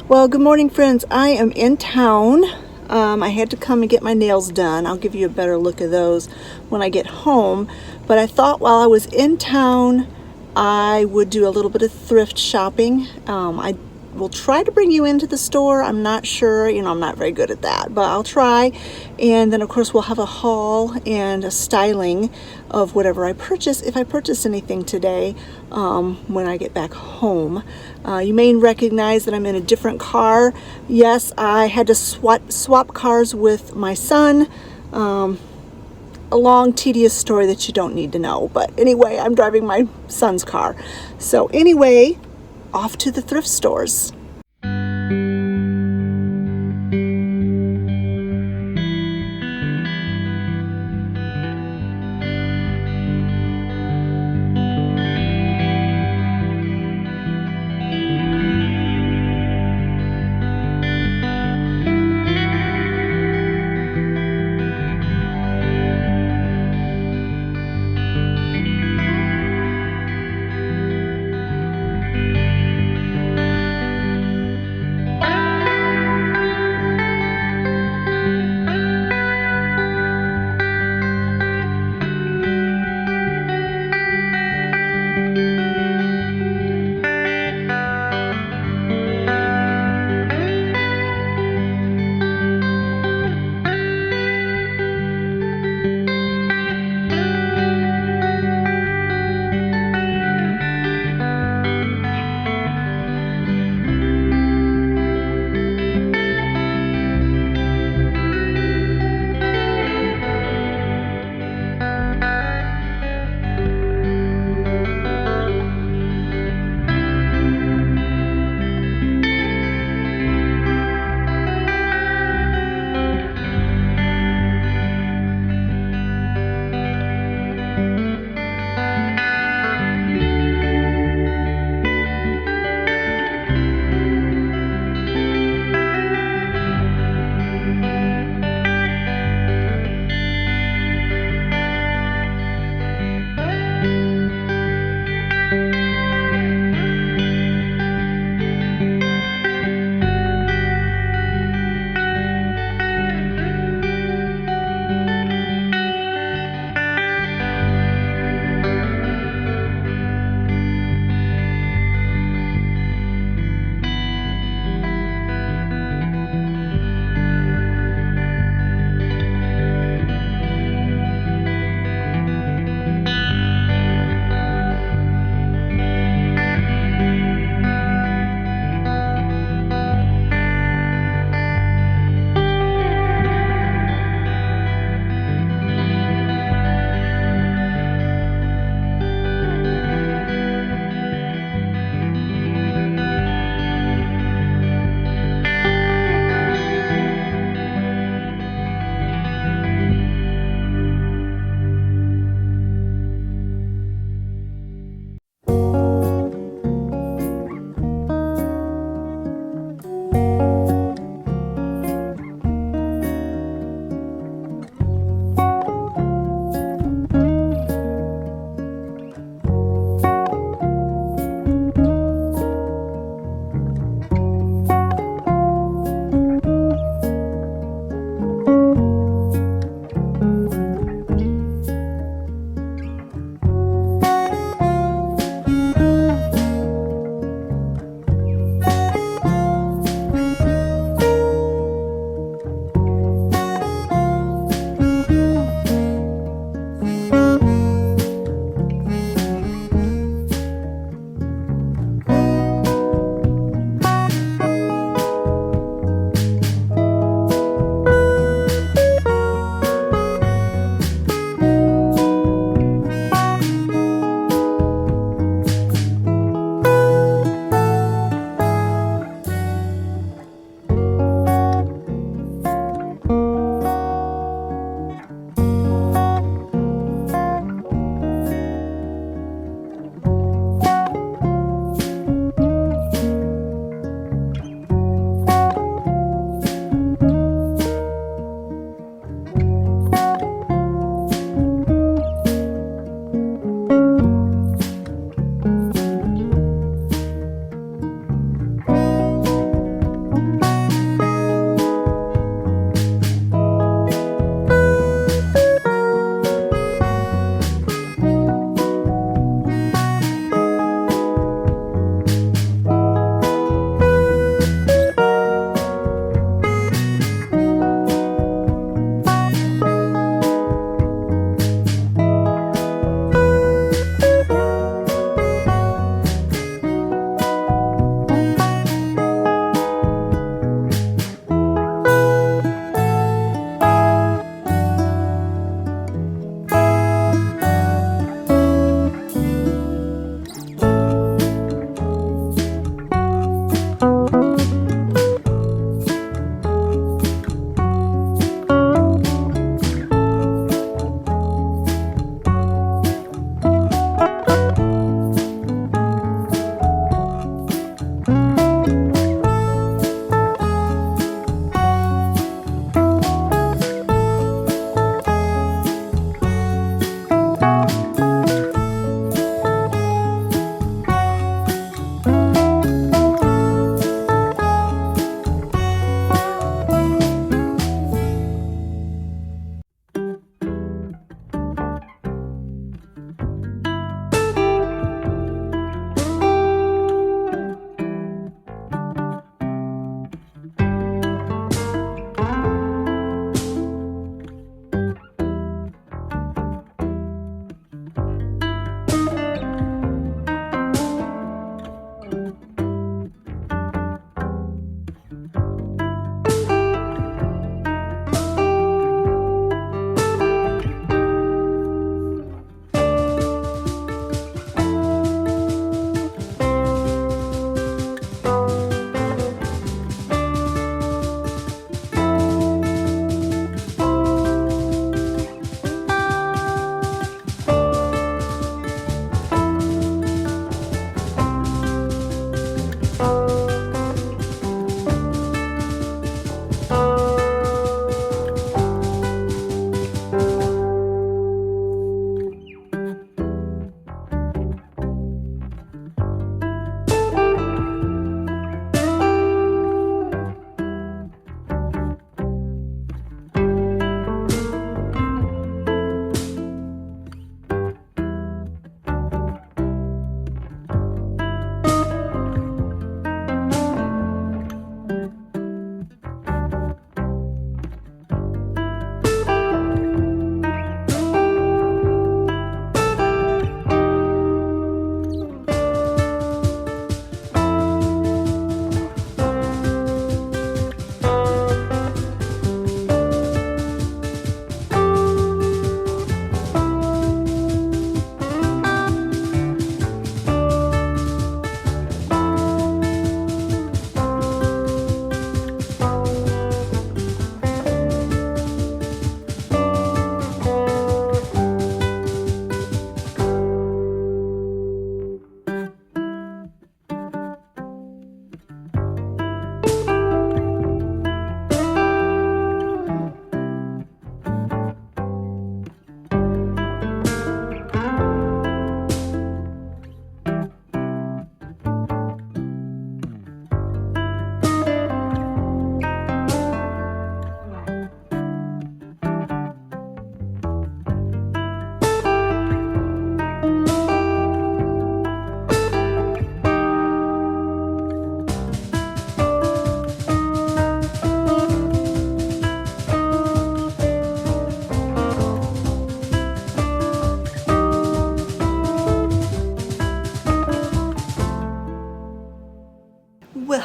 Well, good morning, friends. I am in town. I had to come and get my nails done. I'll give you a better look at those when I get home. But I thought while I was in town, I would do a little bit of thrift shopping. I will try to bring you into the store. I'm not sure, I'm not very good at that, but I'll try. And then, of course, we'll have a haul and a styling of whatever I purchase, if I purchase anything today, when I get back home. You may recognize that I'm in a different car. Yes, I had to swap cars with my son. A long, tedious story that you don't need to know. But anyway, I'm driving my son's car. So anyway, off to the thrift stores.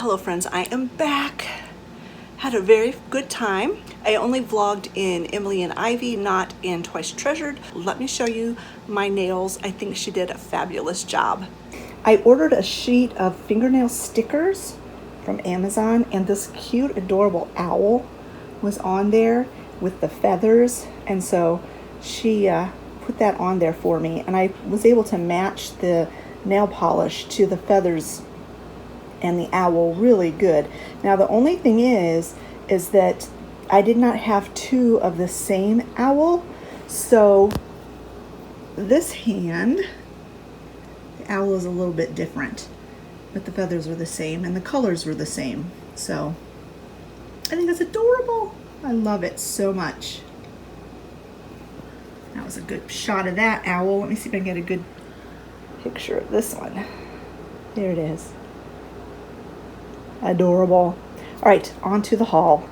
Hello friends, I am back. Had a very good time. I only vlogged in Emily and Ivy, not in Twice Treasured. Let me show you my nails. I think she did a fabulous job. I ordered a sheet of fingernail stickers from Amazon, and this cute, adorable owl was on there with the feathers, and so she put that on there for me, and I was able to match the nail polish to the feathers and the owl really good. Now the only thing is that I did not have two of the same owl, so this hand, the owl is a little bit different, but the feathers were the same and the colors were the same. So I think it's adorable. I love it so much. That was a good shot of that owl. Let me see if I can get a good picture of this one. There it is. Adorable. All right, on to the haul.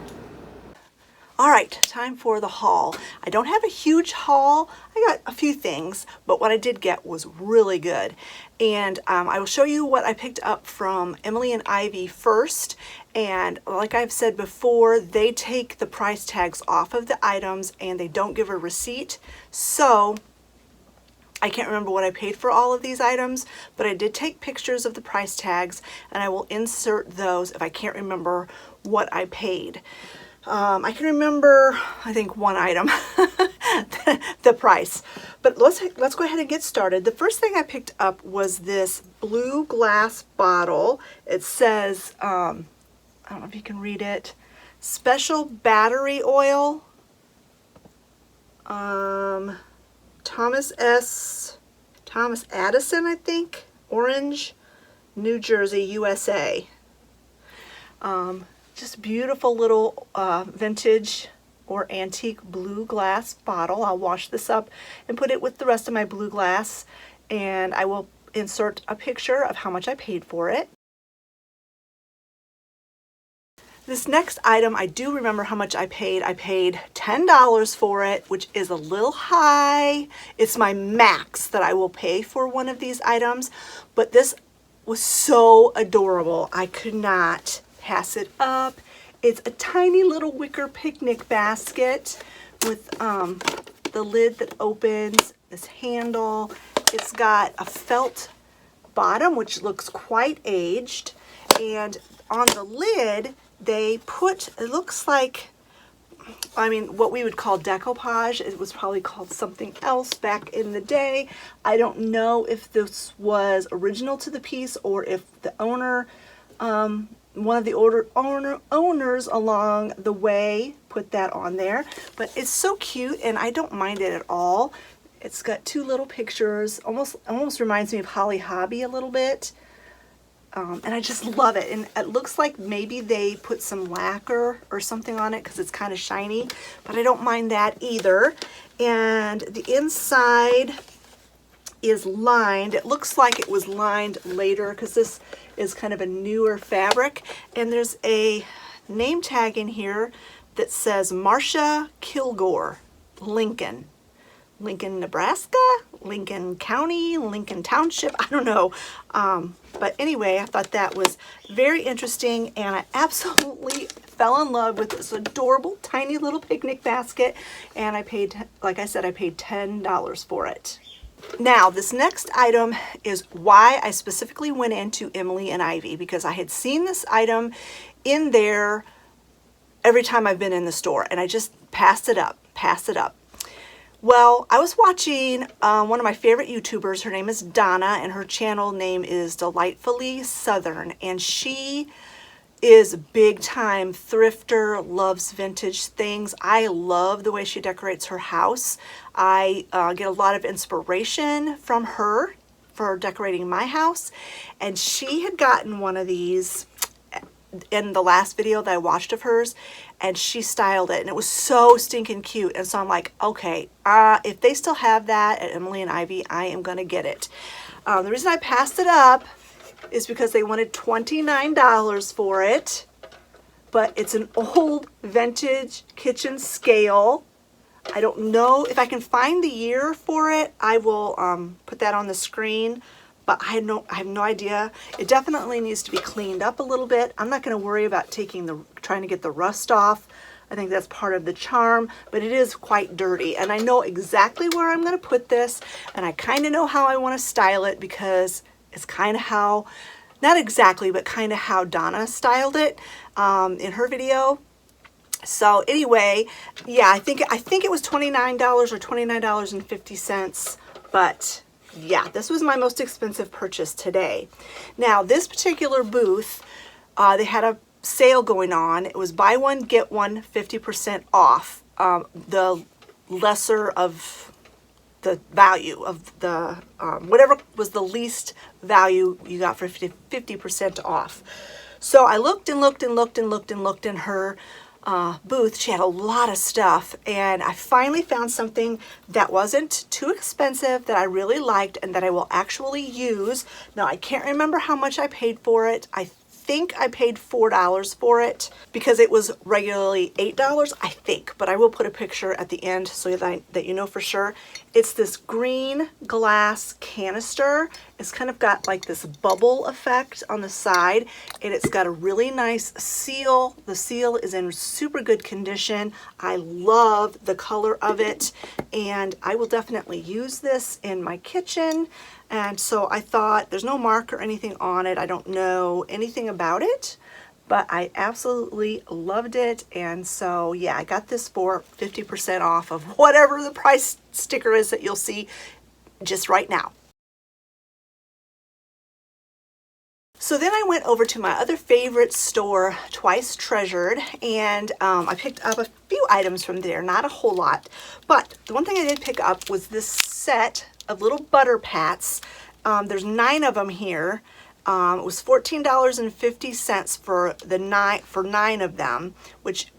All right, time for the haul. I don't have a huge haul. I got a few things, but what I did get was really good. And I will show you what I picked up from Emily and Ivy first. And like I've said before, they take the price tags off of the items and they don't give a receipt. So I can't remember what I paid for all of these items, but I did take pictures of the price tags and I will insert those if I can't remember what I paid. I can remember, I think, one item, the price. But let's go ahead and get started. The first thing I picked up was this blue glass bottle. It says, I don't know if you can read it, special battery oil. Thomas Addison, I think, Orange, New Jersey, USA. Just beautiful little vintage or antique blue glass bottle. I'll wash this up and put it with the rest of my blue glass, and I will insert a picture of how much I paid for it. This next item, I do remember how much I paid. I paid $10 for it, which is a little high. It's my max that I will pay for one of these items, but this was so adorable. I could not pass it up. It's a tiny little wicker picnic basket with the lid that opens, this handle. It's got a felt bottom, which looks quite aged, and on the lid, they put, it looks like, I mean, what we would call decoupage. It was probably called something else back in the day. I don't know if this was original to the piece or if the owner, one of the owners along the way put that on there. But it's so cute and I don't mind it at all. It's got two little pictures, almost reminds me of Holly Hobby a little bit. And I just love it, and it looks like maybe they put some lacquer or something on it because it's kind of shiny, but I don't mind that either. And the inside is lined. It looks like it was lined later because this is kind of a newer fabric, and there's a name tag in here that says Marcia Kilgore, Lincoln, Nebraska, Lincoln County, Lincoln Township, I don't know. But anyway, I thought that was very interesting, and I absolutely fell in love with this adorable tiny little picnic basket, and I paid, like I said, I paid $10 for it. Now, this next item is why I specifically went into Emily and Ivy, because I had seen this item in there every time I've been in the store, and I just passed it up. Well, I was watching one of my favorite YouTubers. Her name is Donna, and her channel name is Delightfully Southern, and she is a big time thrifter, loves vintage things. I love the way she decorates her house. I get a lot of inspiration from her for decorating my house, and she had gotten one of these in the last video that I watched of hers, and she styled it, and it was so stinking cute. And so I'm like, okay, if they still have that at Emily and Ivy, I am gonna get it. The reason I passed it up is because they wanted $29 for it, but it's an old vintage kitchen scale. I don't know if I can find the year for it. I will put that on the screen, but I have no idea. It definitely needs to be cleaned up a little bit. I'm not going to worry about trying to get the rust off. I think that's part of the charm, but it is quite dirty. And I know exactly where I'm going to put this, and I kind of know how I want to style it because it's kind of how, not exactly, but kind of how Donna styled it in her video. So anyway, yeah, I think it was $29 or $29.50, but yeah, this was my most expensive purchase today. Now, this particular booth, they had a sale going on. It was buy one, get one 50% off. The lesser of the value of the, whatever was the least value you got for 50% off. So I looked and looked and looked and looked and looked in her booth. She had a lot of stuff, and I finally found something that wasn't too expensive, that I really liked, and that I will actually use. Now, I can't remember how much I paid for it. I think I paid $4 for it because it was regularly $8, I think, but I will put a picture at the end so that you know for sure. It's this green glass canister. It's kind of got like this bubble effect on the side, and it's got a really nice seal. The seal is in super good condition. I love the color of it, and I will definitely use this in my kitchen. And so I thought, there's no mark or anything on it. I don't know anything about it, but I absolutely loved it. And so, yeah, I got this for 50% off of whatever the price sticker is that you'll see just right now. So then I went over to my other favorite store, Twice Treasured, and I picked up a few items from there, not a whole lot. But the one thing I did pick up was this set of little butter pats. There's 9 of them here. It was $14.50 for 9 of them, which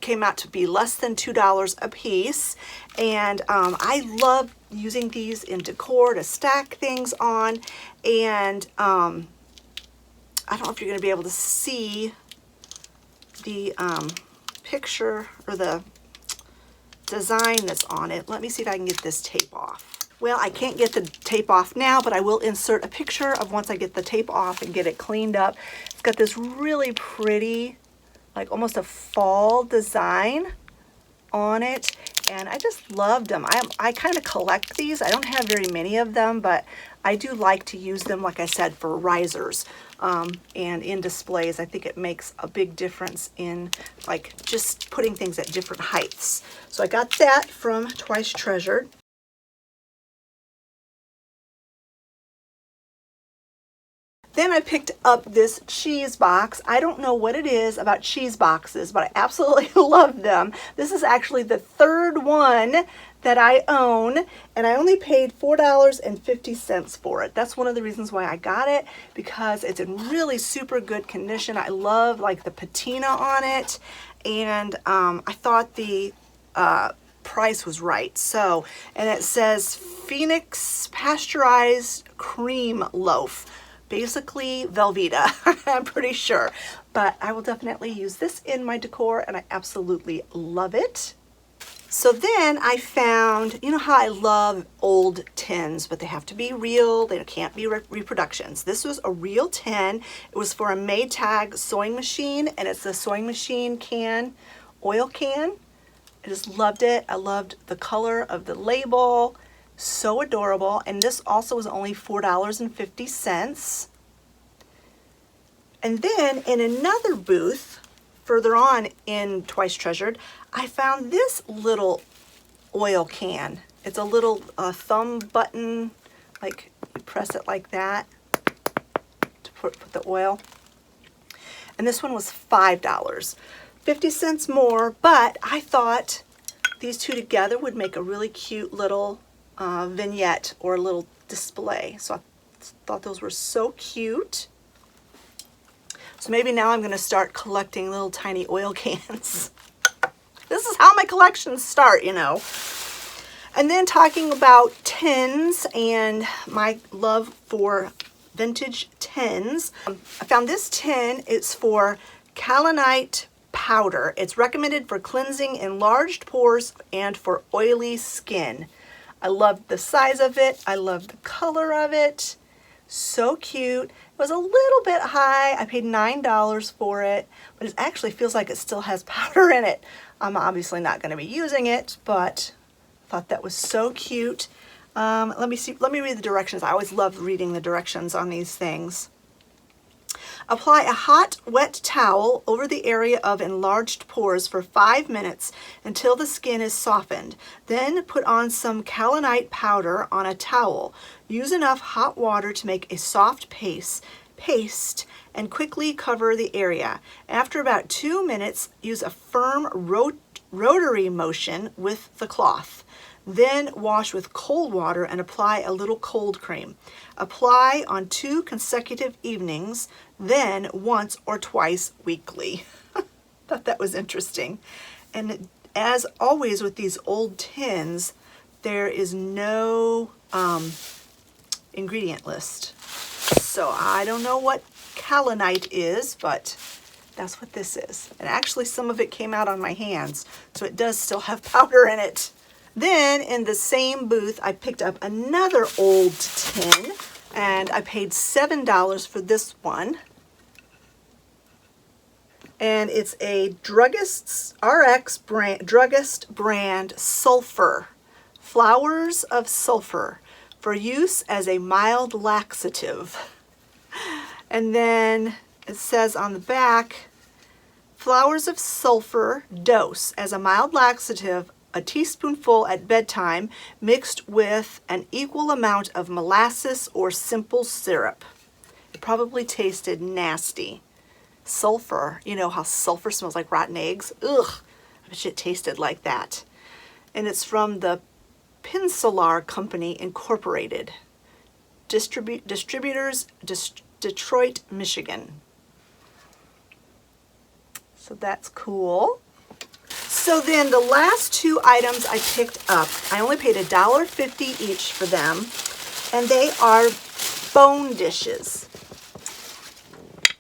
came out to be less than $2 a piece. And I love using these in decor to stack things on. And I don't know if you're going to be able to see the picture or the design that's on it. Let me see if I can get this tape off. Well, I can't get the tape off now, but I will insert a picture of once I get the tape off and get it cleaned up. It's got this really pretty, like almost a fall design on it, and I just loved them. I kind of collect these. I don't have very many of them, but I do like to use them, like I said, for risers and in displays. I think it makes a big difference in like just putting things at different heights. So I got that from Twice Treasured. Then I picked up this cheese box. I don't know what it is about cheese boxes, but I absolutely love them. This is actually the 3rd one that I own, and I only paid $4.50 for it. That's one of the reasons why I got it, because it's in really super good condition. I love like the patina on it, and I thought the price was right. So, and it says Phoenix pasteurized cream loaf. Basically Velveeta, I'm pretty sure, but I will definitely use this in my decor, and I absolutely love it. So then I found, you know how I love old tins, but they have to be real. They can't be reproductions. This was a real tin. It was for a Maytag sewing machine, and it's a sewing machine can, oil can. I just loved it. I loved the color of the label. So adorable. And this also was only $4.50. And then in another booth further on in Twice Treasured, I found this little oil can. It's a little thumb button, like you press it like that to put the oil. And this one was $5, 50 cents more, but I thought these two together would make a really cute little vignette or a little display. So I thought those were so cute. So maybe now I'm going to start collecting little tiny oil cans. This is how my collections start, you know. And then talking about tins and my love for vintage tins, I found this tin. It's for kaolinite powder. It's recommended for cleansing enlarged pores and for oily skin. I love the size of it. I love the color of it. So cute. It was a little bit high. I paid $9 for it, but it actually feels like it still has powder in it. I'm obviously not going to be using it, but I thought that was so cute. Let me read the directions. I always love reading the directions on these things. Apply a hot, wet towel over the area of enlarged pores for 5 minutes until the skin is softened. Then put on some kaolinite powder on a towel. Use enough hot water to make a soft paste and quickly cover the area. After about 2 minutes, use a firm rotary motion with the cloth. Then wash with cold water and apply a little cold cream. Apply on 2 consecutive evenings, then once or twice weekly. Thought that was interesting. And as always with these old tins, there is no ingredient list. So I don't know what kaolinite is, but that's what this is. And actually some of it came out on my hands, so it does still have powder in it. Then in the same booth, I picked up another old tin, and I paid $7 for this one. And it's a Druggist's RX brand, Druggist brand sulfur, flowers of sulfur, for use as a mild laxative. And then it says on the back, flowers of sulfur dose as a mild laxative, a teaspoonful at bedtime mixed with an equal amount of molasses or simple syrup. It probably tasted nasty. Sulfur, you know how sulfur smells like rotten eggs? Ugh, I bet it tasted like that. And it's from the Pinsolar Company Incorporated. Distributors, Detroit, Michigan. So that's cool. So then the last 2 items I picked up, I only paid $1.50 each for them, and they are bone dishes.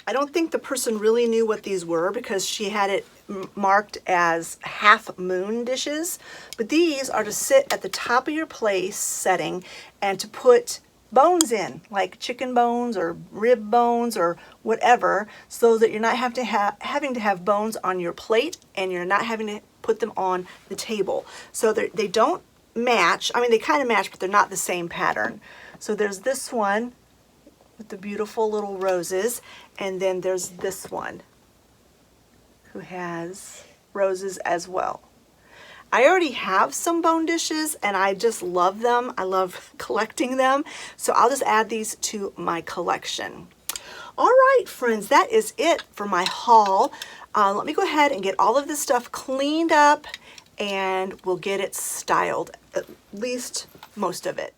I don't think the person really knew what these were because she had it marked as half moon dishes, but these are to sit at the top of your place setting and to put bones in, like chicken bones or rib bones or whatever, so that you're not having to have bones on your plate, and you're not having to put them on the table. So they don't match. I mean, they kind of match, but they're not the same pattern. So there's this one with the beautiful little roses, and then there's this one who has roses as well. I already have some bone dishes and I just love them. I love collecting them. So I'll just add these to my collection. All right, friends, that is it for my haul. Let me go ahead and get all of this stuff cleaned up and we'll get it styled, at least most of it.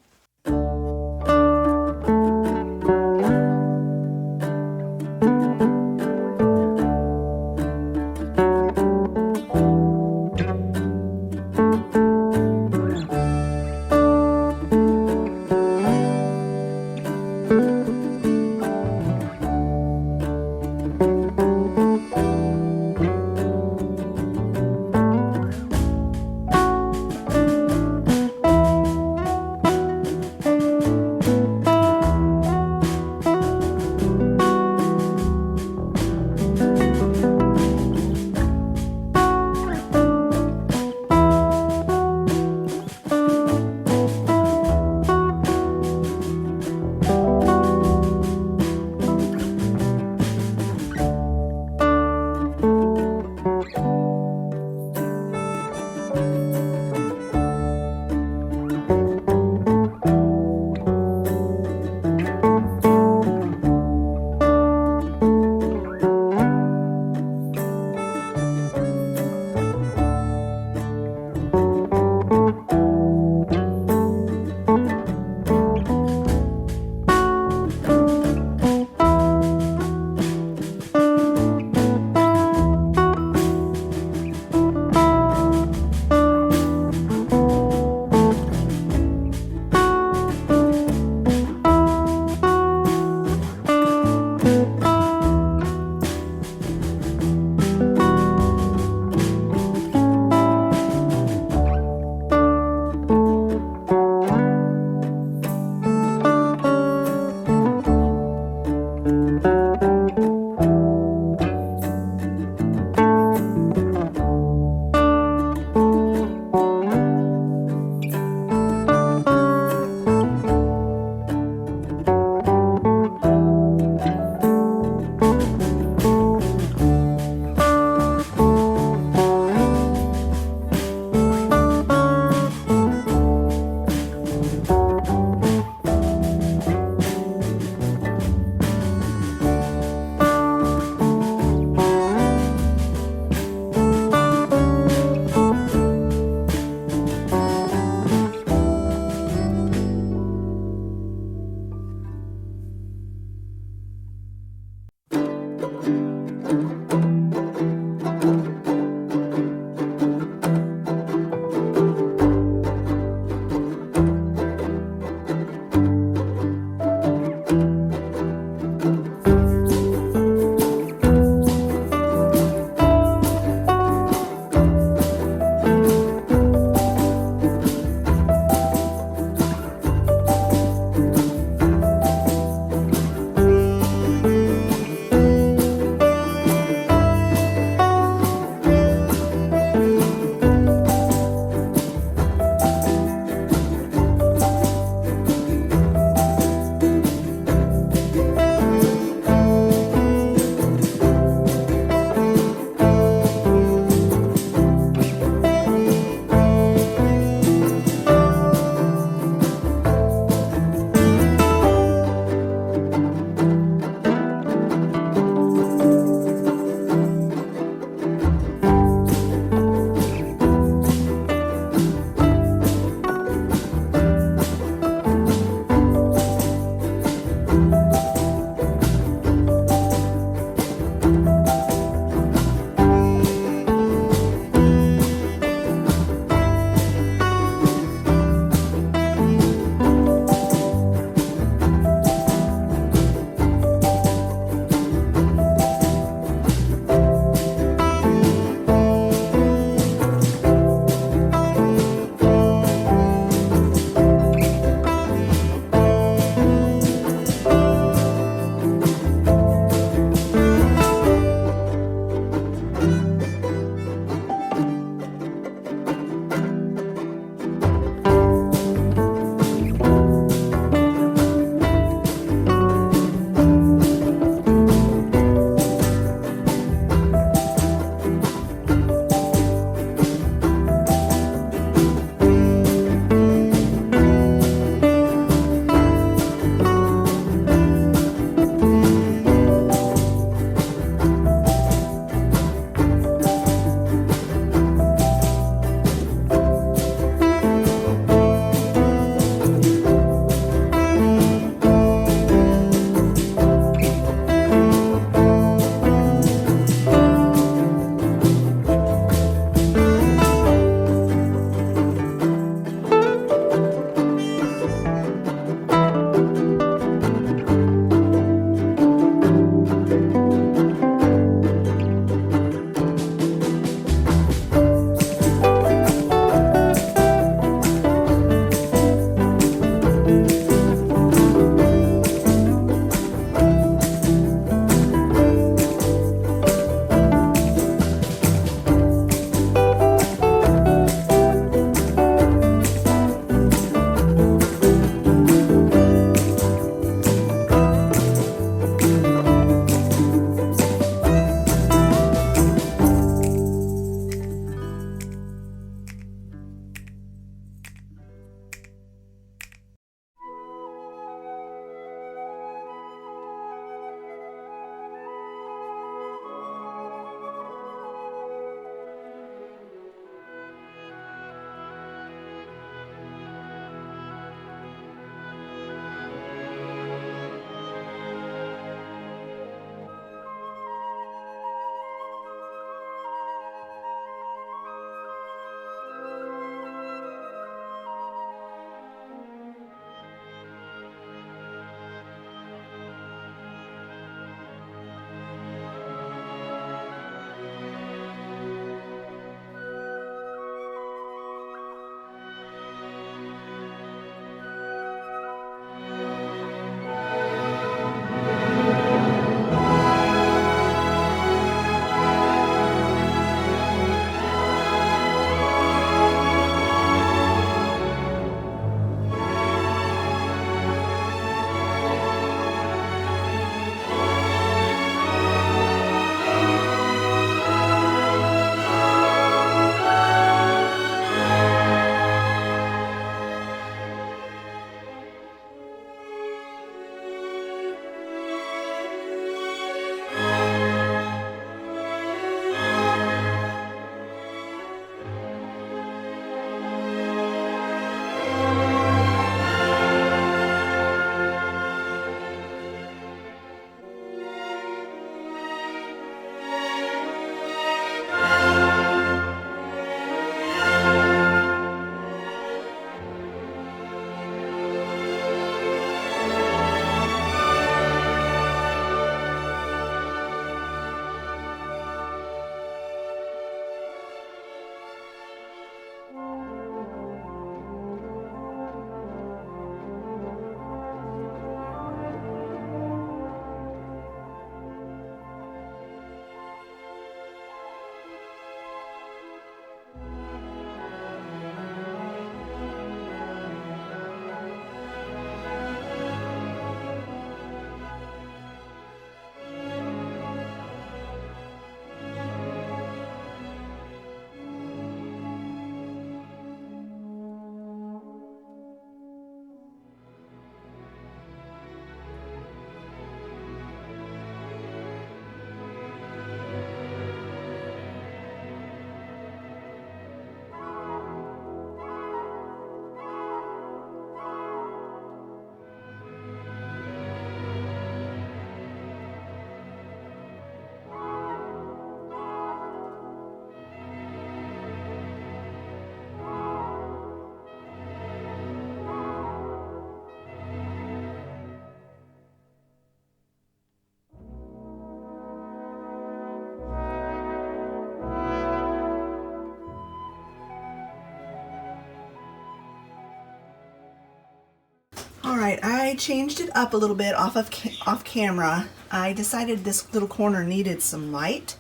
I changed it up a little bit off camera. I decided this little corner needed some light,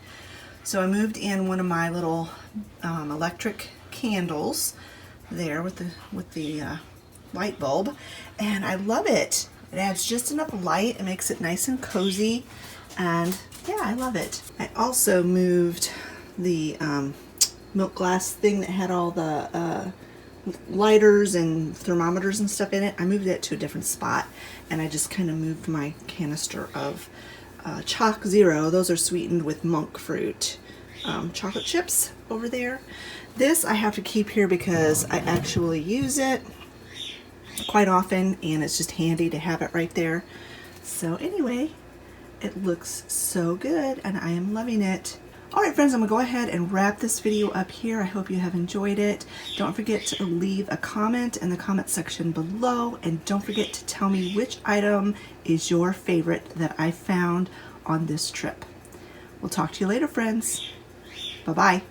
so I moved in one of my little electric candles there with the light bulb, and I love it. It adds just enough light. It makes it nice and cozy, and yeah, I love it. I also moved the milk glass thing that had all the lighters and thermometers and stuff in it. I moved it to a different spot, and I just kind of moved my canister of Chalk Zero. Those are sweetened with monk fruit chocolate chips over there. This I have to keep here because I actually use it quite often, and it's just handy to have it right there. So anyway, it looks so good, and I am loving it. Alright friends, I'm going to go ahead and wrap this video up here. I hope you have enjoyed it. Don't forget to leave a comment in the comment section below, and don't forget to tell me which item is your favorite that I found on this trip. We'll talk to you later, friends. Bye-bye.